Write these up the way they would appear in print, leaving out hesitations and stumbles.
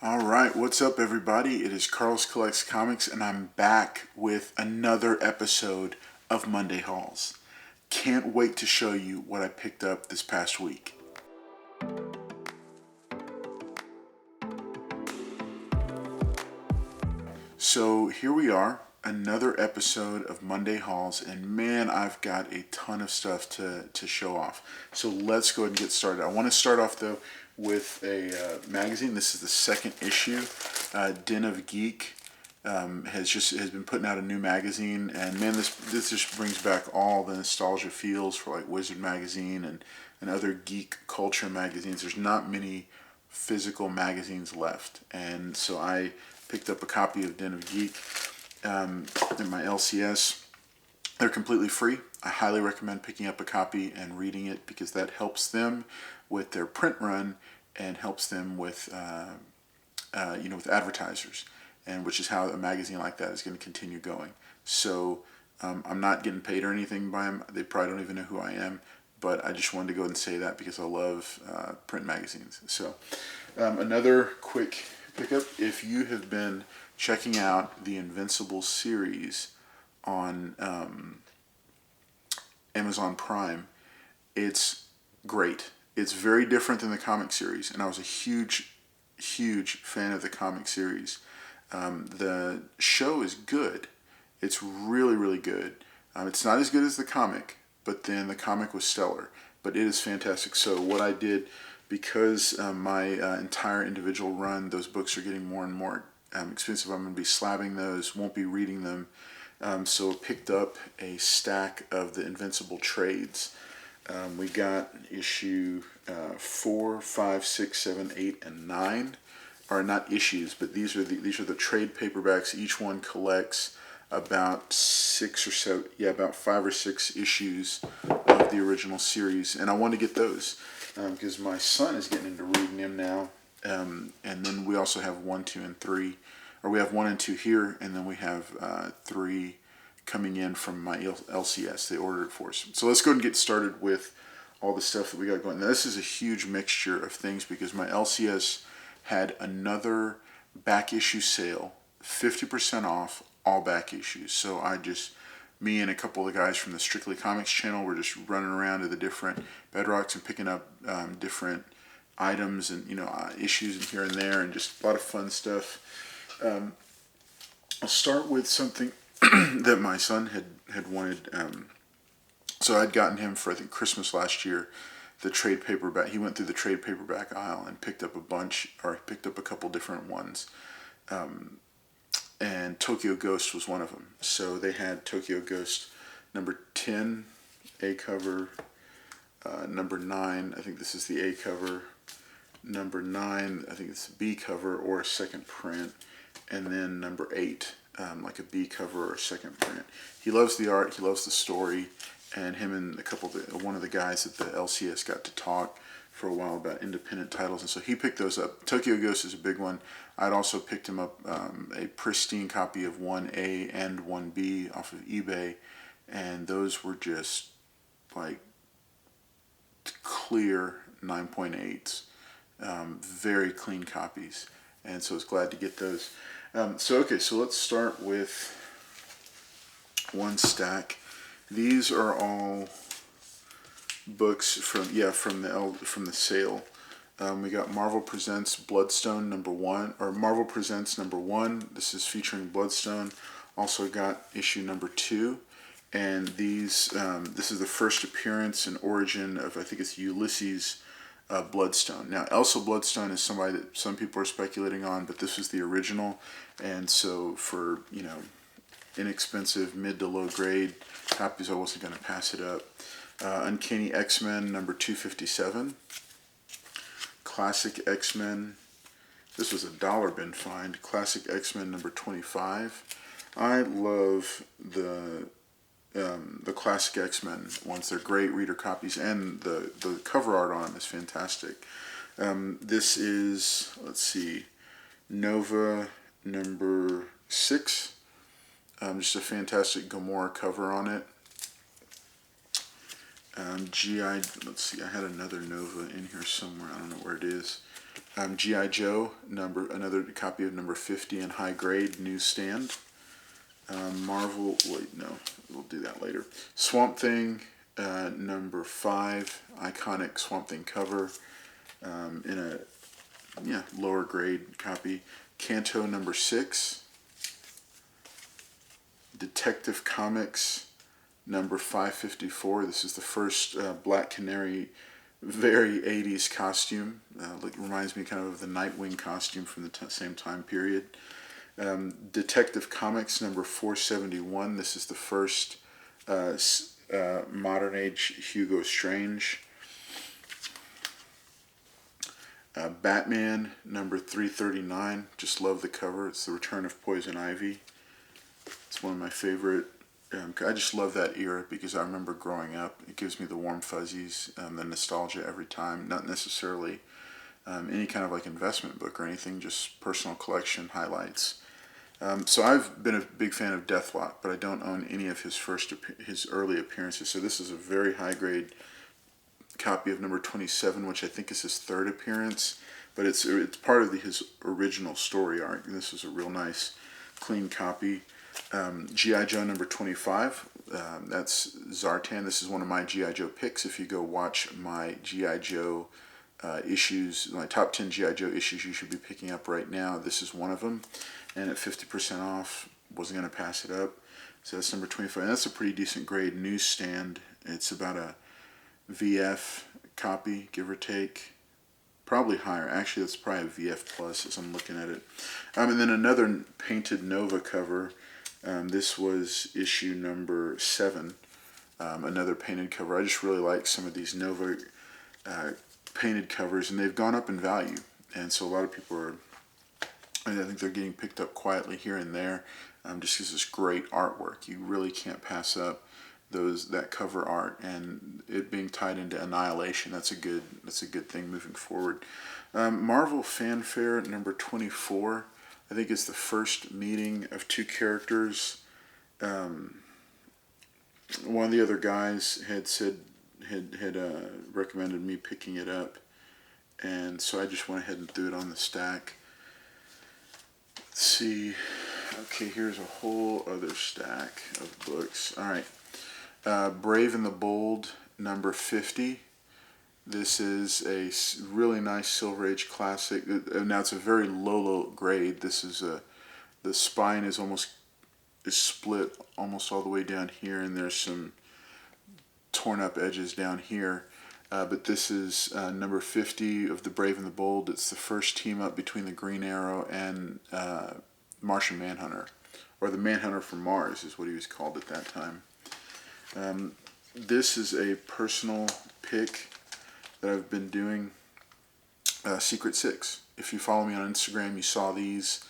All right, what's up, everybody? It is Carlos Collects Comics, and I'm back with another episode of Monday Hauls. Can't wait to show you what I picked up this past week. So here we are, another episode of Monday Hauls, and man, I've got a ton of stuff to show off. So let's go ahead and get started. I want to start off though with a magazine. This is the second issue. Den of Geek has been putting out a new magazine, and man, this just brings back all the nostalgia feels for like Wizard magazine and other geek culture magazines. There's not many physical magazines left, and so I picked up a copy of Den of Geek in my LCS. They're completely free. I highly recommend picking up a copy and reading it because that helps them with their print run and helps them with with advertisers, and which is how a magazine like that is going to continue going. So I'm not getting paid or anything by them. They probably don't even know who I am, but I just wanted to go ahead and say that because I love print magazines. So another quick pickup: if you have been checking out the Invincible series on Amazon Prime, it's great. It's very different than the comic series, and I was a huge fan of the comic series. The show is good. It's really good. It's not as good as the comic, but then the comic was stellar. But it is fantastic. So what I did, because my entire individual run, those books are getting more and more expensive. I'm going to be slabbing those, won't be reading them. So I picked up a stack of the Invincible trades. We got issue 4, 5, 6, 7, 8, and 9. Are not issues, but these are the trade paperbacks. Each one collects about 5 or 6 issues of the original series, and I want to get those because my son is getting into reading them now. And then we also have 1, 2, and 3, or we have 1 and 2 here, and then we have 3 coming in from my LCS. They ordered it for us. So let's go and get started with all the stuff that we got going. Now, this is a huge mixture of things because my LCS had another back issue sale, 50% off all back issues. So me and a couple of the guys from the Strictly Comics channel were just running around to the different bedrocks and picking up different items and issues and here and there, and just a lot of fun stuff. I'll start with something that my son had wanted. So I'd gotten him for I think Christmas last year, the trade paperback. He went through the trade paperback aisle and picked up a couple different ones. And Tokyo Ghost was one of them. So they had Tokyo Ghost number 10 A cover, number 9, I think this is the A cover, number 9, I think it's a B cover or a second print, and then number 8, like a B cover or a second print. He loves the art, he loves the story, and him and one of the guys at the LCS got to talk for a while about independent titles, and so he picked those up. Tokyo Ghost is a big one. I'd also picked him up a pristine copy of 1A and 1B off of eBay, and those were just like clear 9.8s, very clean copies, and so I was glad to get those. So let's start with one stack. These are all books from the sale. We got Marvel Presents Bloodstone number 1, or Marvel Presents number 1. This is featuring Bloodstone. Also got issue number 2, and this is the first appearance and origin of, I think it's Ulysses Bloodstone. Now, Elsa Bloodstone is somebody that some people are speculating on, but this was the original, and so for inexpensive mid to low grade copies, I wasn't going to pass it up. Uncanny X-Men number 257. Classic X-Men. This was a dollar bin find. Classic X-Men number 25. I love the Classic X-Men ones. They're great reader copies, and the cover art on them is fantastic. This is, let's see, Nova number 6. Just a fantastic Gamora cover on it. Let's see, I had another Nova in here somewhere. I don't know where it is. G.I. Joe, another copy of number 50 in high grade, newsstand. Marvel, wait, no, we'll do that later. Swamp Thing, number 5, iconic Swamp Thing cover, in a lower grade copy. Kanto number 6, Detective Comics number 554. This is the first Black Canary, very 80s costume. Reminds me kind of the Nightwing costume from the same time period. Detective Comics number 471. This is the first modern age Hugo Strange. Batman number 339. Just love the cover. It's the return of Poison Ivy. It's one of my favorite. I just love that era because I remember growing up. It gives me the warm fuzzies, the nostalgia every time. Not necessarily any kind of like investment book or anything, just personal collection highlights. So I've been a big fan of Deathlock, but I don't own any of his early appearances. So this is a very high grade copy of number 27, which I think is his third appearance, but it's part of his original story arc. And this is a real nice, clean copy. G.I. Joe number 25. That's Zartan. This is one of my G.I. Joe picks. If you go watch my G.I. Joe issues, my top 10 G.I. Joe issues you should be picking up right now, this is one of them. And at 50% off, wasn't going to pass it up. So that's number 25. And that's a pretty decent grade newsstand. It's about a VF copy, give or take. Probably higher. Actually, that's probably a VF plus as I'm looking at it. And then another painted Nova cover. This was issue number 7. Another painted cover. I just really like some of these Nova painted covers, and they've gone up in value. And so a lot of people are, I think they're getting picked up quietly here and there, just because it's great artwork. You really can't pass up that cover art, and it being tied into Annihilation. That's a good thing moving forward. Marvel Fanfare number 24. I think it's the first meeting of two characters. One of the other guys had recommended me picking it up, and so I just went ahead and threw it on the stack. Let's see. Okay, here's a whole other stack of books. All right. Brave and the Bold, number 50. This is a really nice Silver Age classic. Now it's a very low grade. This is the spine is split almost all the way down here, and there's some torn up edges down here. But this is number 50 of the Brave and the Bold. It's the first team up between the Green Arrow and Martian Manhunter, or the Manhunter from Mars is what he was called at that time. This is a personal pick that I've been doing, Secret Six. If you follow me on Instagram, you saw these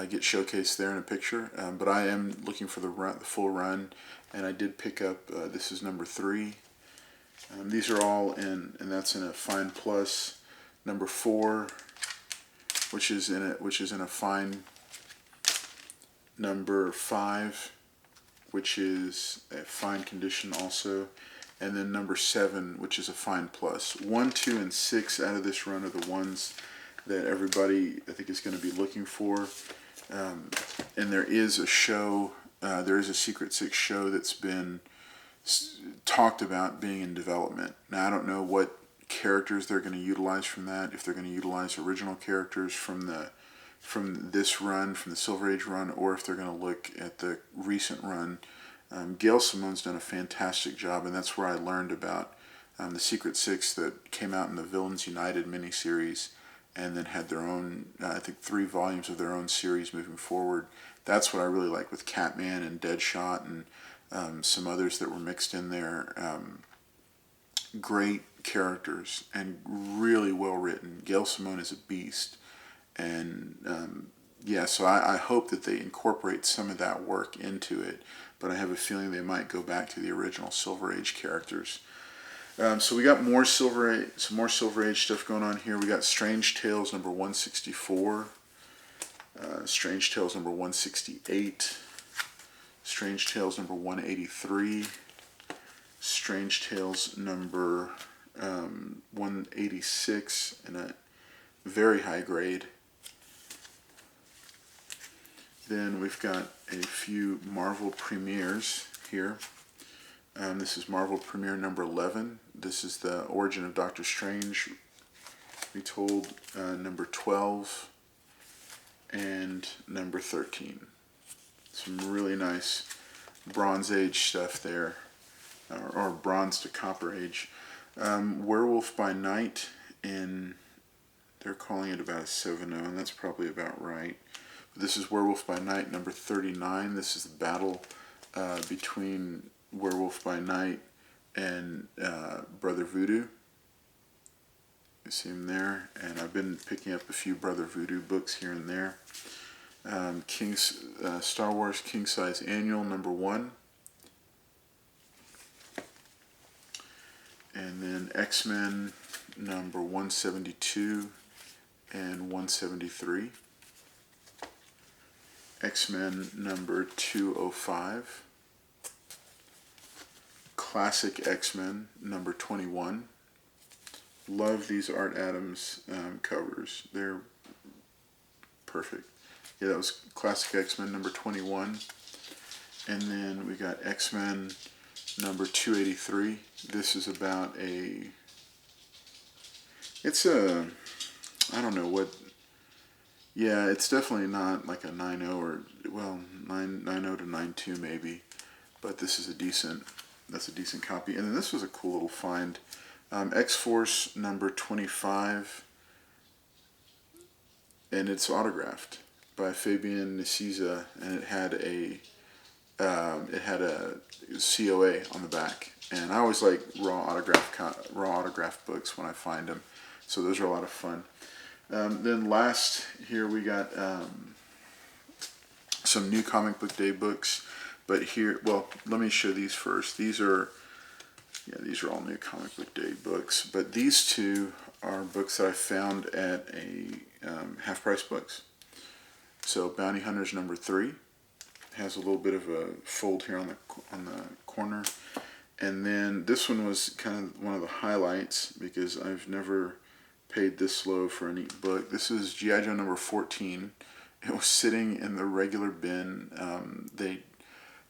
get showcased there in a picture. But I am looking for the full run, and I did pick up. This is number 3. These are all and that's in a Fine Plus. Number 4, which is in a Fine. Number 5, which is a fine condition also, and then number 7, which is a Fine Plus. 1, 2, and 6 out of this run are the ones that everybody I think is going to be looking for. And there is a show, there is a Secret Six show that's been talked about being in development. Now I don't know what characters they're going to utilize from that, if they're going to utilize original characters from this run, from the Silver Age run, or if they're going to look at the recent run. Gail Simone's done a fantastic job, and that's where I learned about the Secret Six that came out in the Villains United miniseries, and then had their own, I think 3 volumes of their own series moving forward. That's what I really like with Catman and Deadshot and some others that were mixed in there. Great characters and really well written. Gail Simone is a beast. And so I hope that they incorporate some of that work into it, but I have a feeling they might go back to the original Silver Age characters. So we got some more Silver Age stuff going on here. We got Strange Tales number 164, Strange Tales number 168, Strange Tales number 183, Strange Tales number 186, and very high grade. Then we've got a few Marvel premieres here. This is Marvel Premiere number 11. This is the Origin of Doctor Strange retold, number 12 and number 13. Some really nice Bronze Age stuff there, or Bronze to Copper Age. Werewolf by Night, they're calling it about a 7.0, and that's probably about right. This is Werewolf by Night number 39. This is the battle between Werewolf by Night and Brother Voodoo. You see him there, and I've been picking up a few Brother Voodoo books here and there. Star Wars King Size Annual number 1. And then X-Men number 172 and 173. X-Men number 205. Classic X-Men number 21. Love these Art Adams covers. They're perfect. Yeah, that was Classic X-Men number 21. And then we got X-Men number 283. This is about I don't know what, yeah, it's definitely not like a 9.0 or, well, 9.0 to 9.2 maybe, but this is that's a decent copy. And then this was a cool little find. X-Force number 25, and it's autographed by Fabian Nicieza, and it had a COA on the back. And I always like raw autograph books when I find them, so those are a lot of fun. Then last here we got some new Comic Book Day books, but here, well, let me show these first. These are all new Comic Book Day books, but these two are books that I found at a Half Price Books. So Bounty Hunters number 3 has a little bit of a fold here on the corner, and then this one was kind of one of the highlights because I've never paid this low for a neat book. This is G.I. Joe number 14. It was sitting in the regular bin. I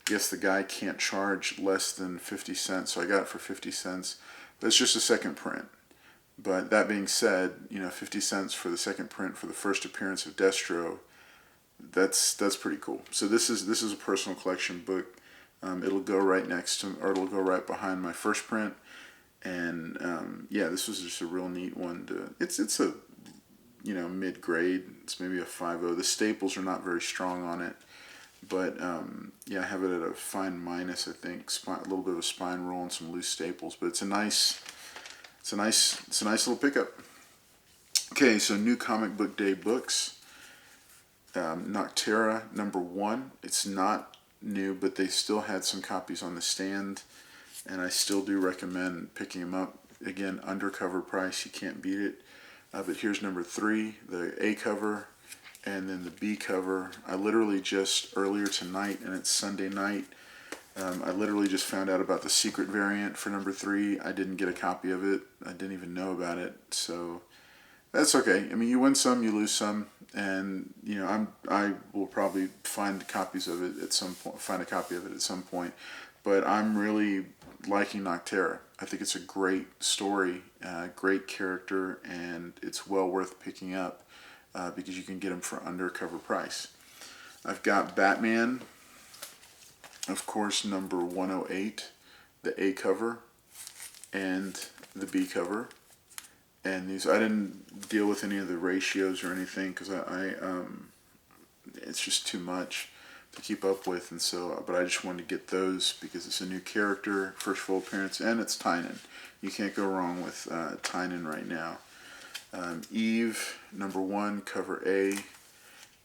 guess the guy can't charge less than 50 cents, so I got it for 50 cents. But it's just a second print. But that being said, 50 cents for the second print for the first appearance of Destro, that's pretty cool. So this is a personal collection book. It'll go right next to, or it'll go right behind my first print. And yeah, this was just a real neat one. It's a mid grade. It's maybe a 5.0. The staples are not very strong on it, but yeah, I have it at a fine minus. I think a little bit of a spine roll and some loose staples. But it's a nice little pickup. Okay, so new Comic Book Day books. Noctera number 1. It's not new, but they still had some copies on the stand, and I still do recommend picking them up. Again, undercover price, you can't beat it. But here's number 3, the A cover, and then the B cover. I literally just earlier tonight, and it's Sunday night, I literally just found out about the secret variant for number 3. I didn't get a copy of it. I didn't even know about it, so that's okay. I mean, you win some, you lose some, and I will probably find copies of it at some point. Find a copy of it at some point, but I'm really liking Noctera. I think it's a great story, great character, and it's well worth picking up because you can get them for undercover price. I've got Batman, of course, number 108, the A cover and the B cover. And these, I didn't deal with any of the ratios or anything because it's just too much to keep up with, and so, but I just wanted to get those because it's a new character, first full appearance, and it's Tynan. You can't go wrong with Tynan right now. Eve, number 1, cover A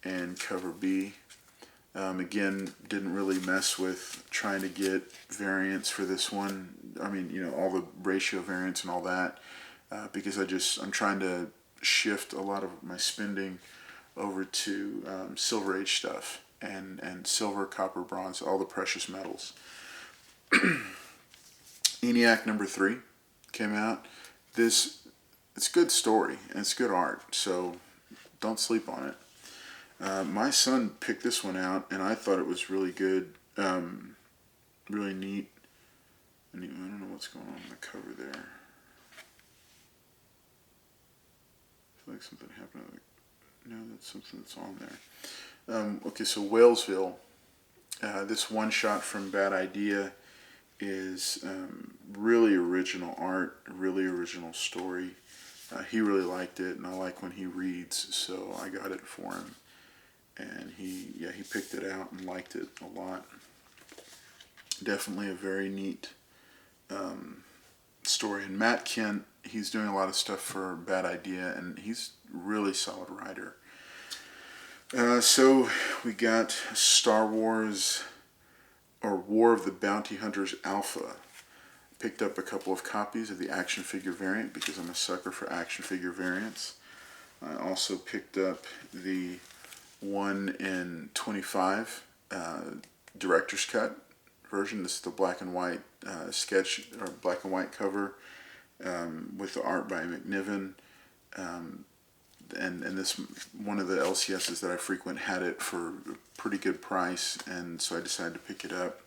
and cover B. Again, didn't really mess with trying to get variants for this one. I mean, all the ratio variants and all that, because I'm trying to shift a lot of my spending over to Silver Age stuff and silver, copper, bronze, all the precious metals. ENIAC number 3 came out. It's it's good story and it's good art, so don't sleep on it. My son picked this one out, and I thought it was really good, really neat. I don't know what's going on the cover there. I feel like something happened. No, that's something that's on there. Okay, so Whalesville. This one shot from Bad Idea is really original art, really original story. He really liked it, and I like when he reads, so I got it for him. And he picked it out and liked it a lot. Definitely a very neat story. And Matt Kent, he's doing a lot of stuff for Bad Idea, and he's a really solid writer. So we got Star Wars, or War of the Bounty Hunters Alpha. Picked up a couple of copies of the action figure variant because I'm a sucker for action figure variants. I also picked up the 1 in 25 director's cut version. This is the black and white sketch, or black and white cover, with the art by McNiven. And this, one of the LCSs that I frequent had it for a pretty good price, and so I decided to pick it up.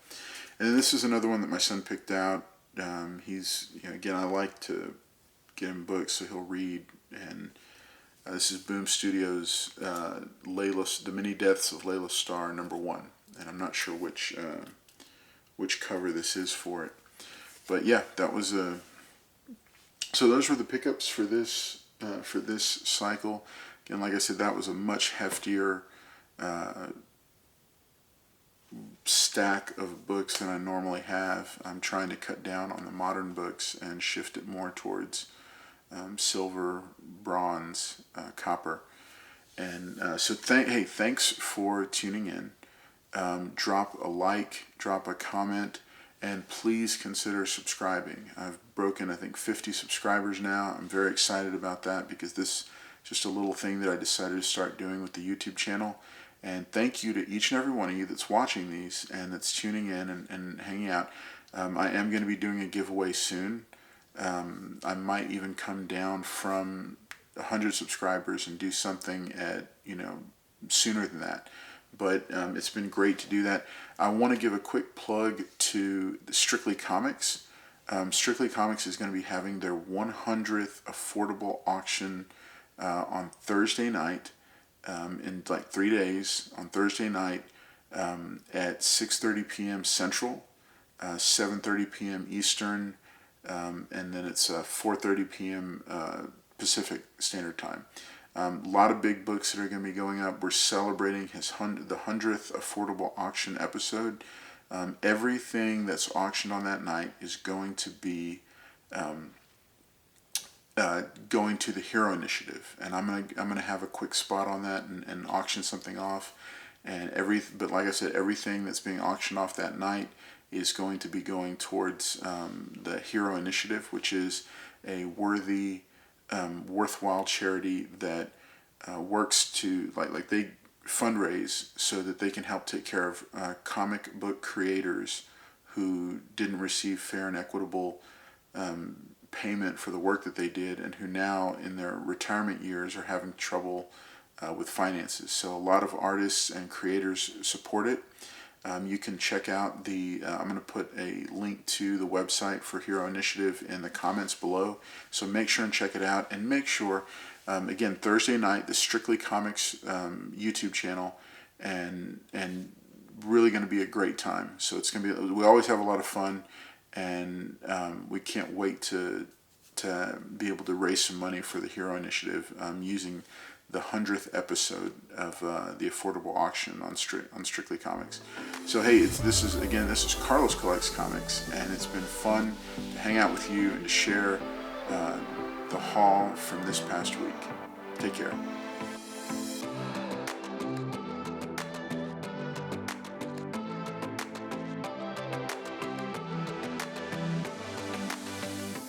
And then this is another one that my son picked out. He's, again, I like to get him books so he'll read, and this is Boom Studios' The Many Deaths of Layla Starr #1, and I'm not sure which cover this is for it. But yeah, that was so those were the pickups for this cycle. Again, like I said, that was a much heftier stack of books than I normally have. I'm trying to cut down on the modern books and shift it more towards silver, bronze, copper. And so thanks for tuning in. Drop a like, drop a comment, and please consider subscribing. I've broken, I think, 50 subscribers now. I'm very excited about that because this is just a little thing that I decided to start doing with the YouTube channel. And thank you to each and every one of you that's watching these and that's tuning in and hanging out. I am going to be doing a giveaway soon. I might even come down from 100 subscribers and do something at, sooner than that. But it's been great to do that. I want to give a quick plug to Strictly Comix. Strictly Comix is going to be having their 100th affordable auction on Thursday night, in like 3 days, on Thursday night at 6:30 p.m. Central, 7:30 p.m. Eastern, and then it's 4:30 p.m. Pacific Standard Time. A lot of big books that are going to be going up. We're celebrating the 100th affordable auction episode. Everything that's auctioned on that night is going to be going to the Hero Initiative, and I'm gonna have a quick spot on that and auction something off. But like I said, everything that's being auctioned off that night is going to be going towards the Hero Initiative, which is a worthy, worthwhile charity that works to like they fundraise so that they can help take care of comic book creators who didn't receive fair and equitable payment for the work that they did, and who now in their retirement years are having trouble with finances. So a lot of artists and creators support it. You can check out I'm going to put a link to the website for Hero Initiative in the comments below. So make sure and check it out, and make sure, again, Thursday night, the Strictly Comix YouTube channel, and really going to be a great time. So it's going to be, we always have a lot of fun, and we can't wait to be able to raise some money for the Hero Initiative using the 100th episode of the affordable auction on Strictly Comix. So hey, this is Carlos Collects Comics, and it's been fun to hang out with you and to share the haul from this past week. Take care.